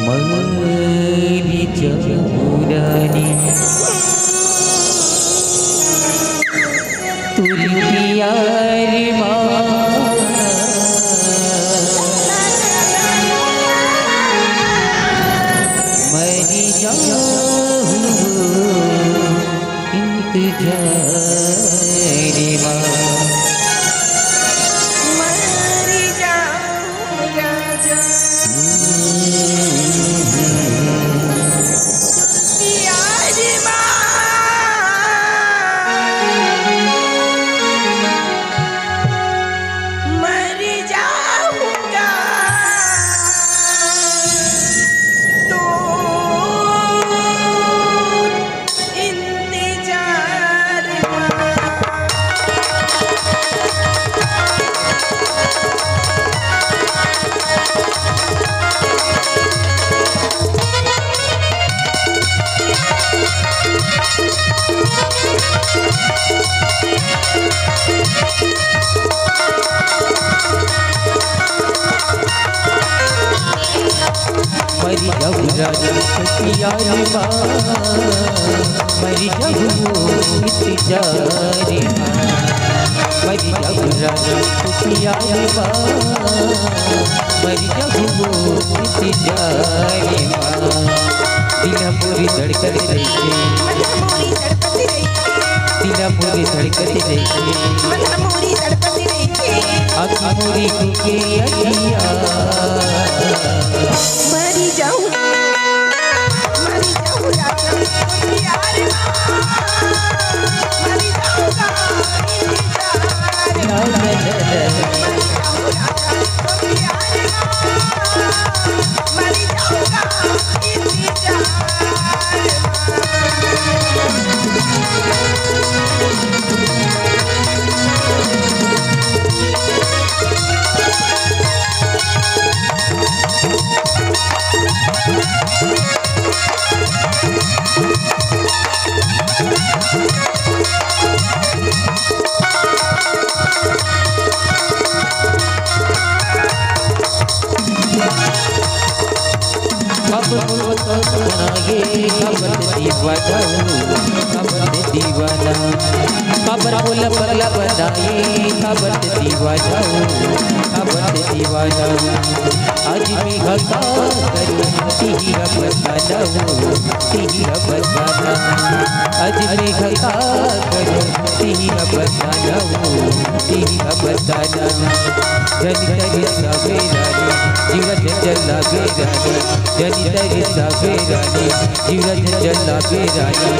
मरी जमुरानी तुरी प्यार मरी जाऊँ इंतजार मरी जाऊँ राजा प्यार मर जाऊँगा तो इंतजार मरी जाऊँ राजा प्यार मरी जाऊँ इंतजार मरी जाऊँ राजा प्यार मरी जाऊँ इंतजार दिल पूरी धड़कन रही दिल पूरी धड़कन रही आँख पूरी के अखिया मरी जाऊँ राजा प्यार मरी जाऊँगा इंतजार मरी जाऊँगा इंतजार दीवाना खबर बोल बदला बनाए खबर दीवाना खबर दीवाना आज भी घटा करूँ तीरा बताना आज भी घटा करूँ तीरा बताना जन तरी सवेरानी जीवन जला बेरानी जन तरी सवेरानी जीवन जला बेरानी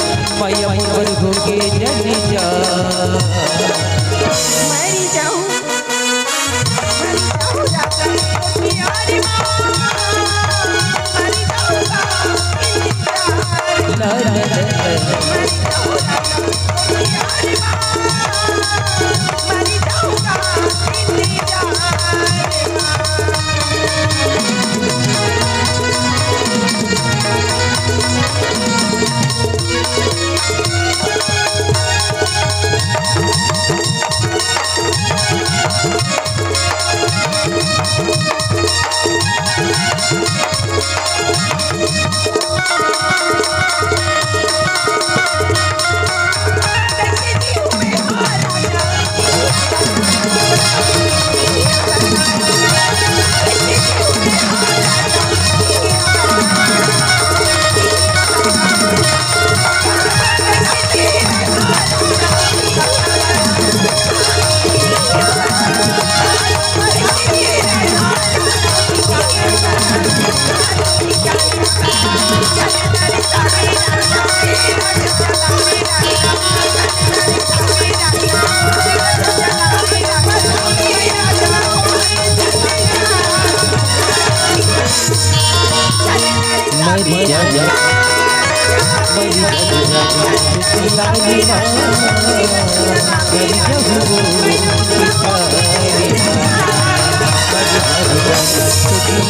माया पर होगे जन जा मरी जाऊँ राजा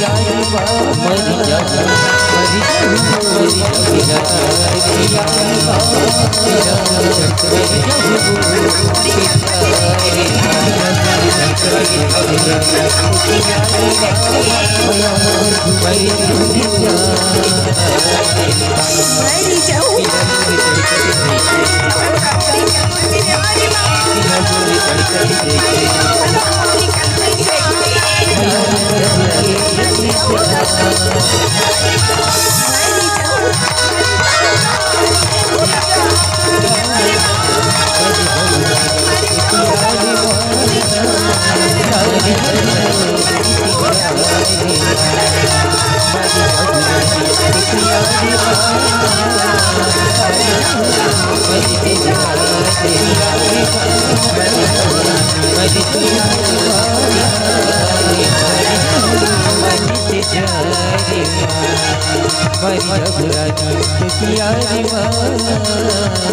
प्यार मरी जाऊँगा इंतजार मरी जाऊँ राजा प्यार मरी जाऊँगा मरी जाऊँ मरी मरी जाऊं प्यारी मरी रघुरानी प्यारी माँ